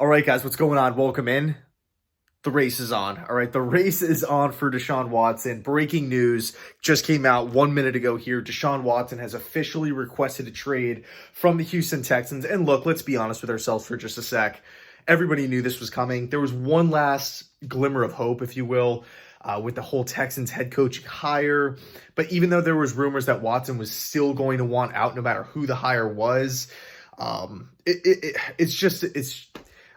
All right, guys, what's going on? Welcome in. The race is on. All right, the race is on for Deshaun Watson. Breaking news just came out 1 minute ago here. Deshaun Watson has officially requested a trade from the Houston Texans. And look, let's be honest with ourselves for just a sec. Everybody knew this was coming. There was one last glimmer of hope, if you will, with the whole Texans head coaching hire. But even though there was rumors that Watson was still going to want out no matter who the hire was,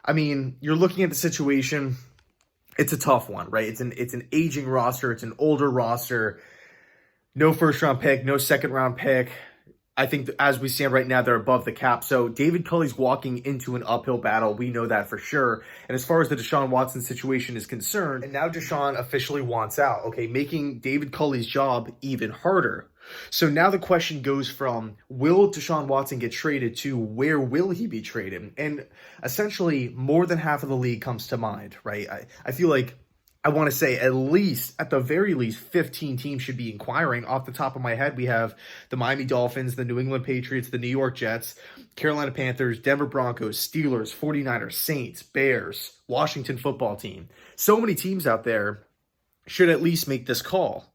I mean, you're looking at the situation. It's a tough one, right? It's an aging roster. It's an older roster. No first round pick, no second round pick. I think as we stand right now, they're above the cap. So David Culley's walking into an uphill battle. We know that for sure. And as far as the Deshaun Watson situation is concerned, and now Deshaun officially wants out, okay, making David Culley's job even harder. So now the question goes from, will Deshaun Watson get traded to where will he be traded? And essentially more than half of the league comes to mind, right? I feel like I want to say at the very least, 15 teams should be inquiring. Off the top of my head, we have the Miami Dolphins, the New England Patriots, the New York Jets, Carolina Panthers, Denver Broncos, Steelers, 49ers, Saints, Bears, Washington football team. So many teams out there should at least make this call,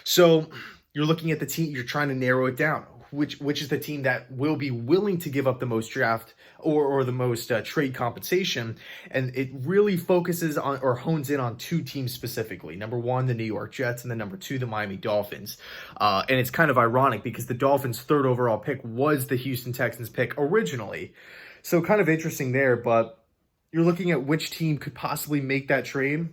So you're looking at the team, you're trying to narrow it down. Which is the team that will be willing to give up the most draft or the most trade compensation. And it really focuses on or hones in on two teams specifically. Number one, the New York Jets, and then number two, the Miami Dolphins. And it's kind of ironic because the Dolphins' third overall pick was the Houston Texans pick originally. So kind of interesting there, but you're looking at which team could possibly make that trade.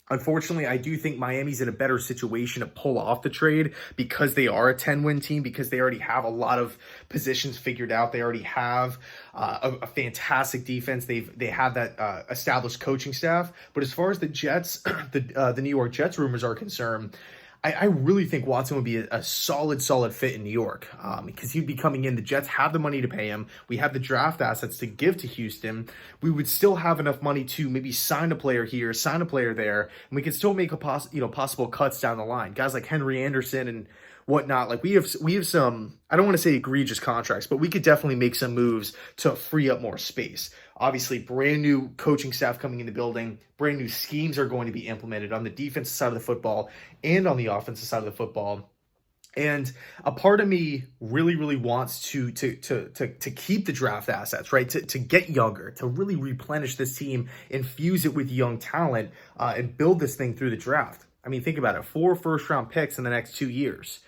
Unfortunately, I do think Miami's in a better situation to pull off the trade because they are a 10-win team, because they already have a lot of positions figured out. They already have a fantastic defense. They have that established coaching staff. But as far as the Jets, the New York Jets rumors are concerned, I really think Watson would be a solid fit in New York because he'd be coming in. The Jets have the money to pay him. We have the draft assets to give to Houston. We would still have enough money to maybe sign a player here, sign a player there, and we could still make possible cuts down the line. Guys like Henry Anderson and whatnot. Like we have some, I don't want to say egregious contracts, but we could definitely make some moves to free up more space. Obviously, brand new coaching staff coming in the building, brand new schemes are going to be implemented on the defensive side of the football and on the offensive side of the football. And a part of me really wants to keep the draft assets, right? To get younger, to really replenish this team, infuse it with young talent, and build this thing through the draft. I mean, think about it: 4 first-round picks in the next 2 years.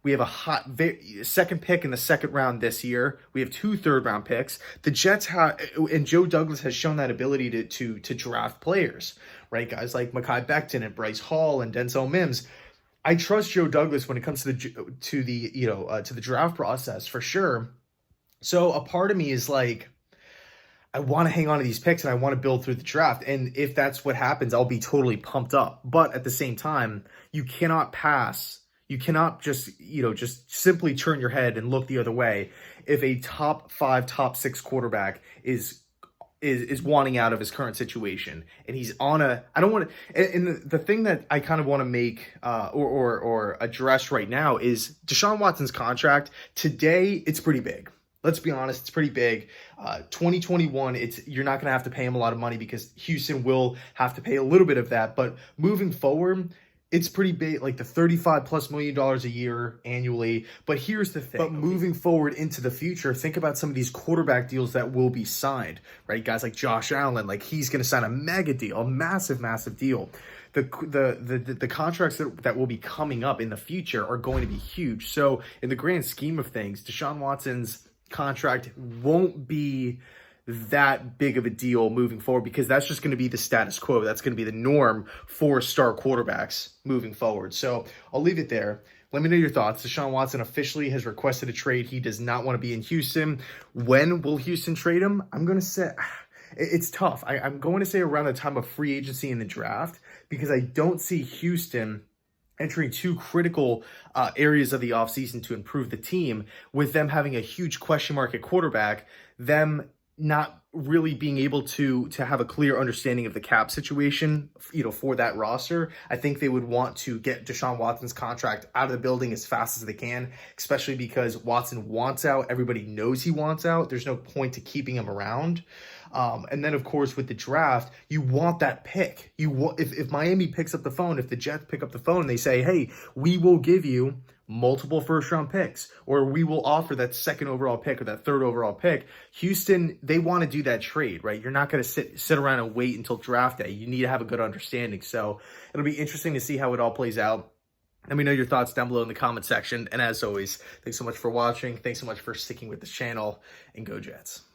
We have a second pick in the second round this year. We have 2 third-round picks. The Jets have, and Joe Douglas has shown that ability to draft players, right? Guys like Mekhi Becton and Bryce Hall and Denzel Mims. I trust Joe Douglas when it comes to the draft process for sure. So a part of me is like, I want to hang on to these picks and I want to build through the draft. And if that's what happens, I'll be totally pumped up. But at the same time, you cannot pass. You cannot just simply turn your head and look the other way if a top 5, top 6 quarterback is wanting out of his current situation and he's on a, I don't want to, and the thing that I kind of want to make or address right now is Deshaun Watson's contract today. It's pretty big. Let's be honest, it's pretty big. 2021, you're not going to have to pay him a lot of money because Houston will have to pay a little bit of that. But moving forward, it's pretty big, like the $35+ million a year annually. But here's the thing. But moving forward into the future, think about some of these quarterback deals that will be signed, right? Guys like Josh Allen, like he's going to sign a mega deal, a massive deal. The contracts that will be coming up in the future are going to be huge. So in the grand scheme of things, Deshaun Watson's contract won't be that big of a deal moving forward because that's just going to be the status quo. That's going to be the norm for star quarterbacks moving forward. So I'll leave it there. Let me know your thoughts. Deshaun Watson officially has requested a trade. He does not want to be in Houston. When will Houston trade him? I'm going to say it's tough. I'm going to say around the time of free agency in the draft because I don't see Houston entering 2 critical areas of the offseason to improve the team with them having a huge question mark at quarterback, them not really being able to have a clear understanding of the cap situation, for that roster. I think they would want to get Deshaun Watson's contract out of the building as fast as they can, especially because Watson wants out. Everybody knows he wants out. There's no point to keeping him around. And then, of course, with the draft, you want that pick. If Miami picks up the phone, if the Jets pick up the phone and they say, hey, we will give you multiple first-round picks, or we will offer that second overall pick or that third overall pick. Houston, they want to do that trade, right? You're not going to sit around and wait until draft day. You need to have a good understanding. So it'll be interesting to see how it all plays out. Let me know your thoughts down below in the comment section. And as always, thanks so much for watching. Thanks so much for sticking with this channel, and go Jets.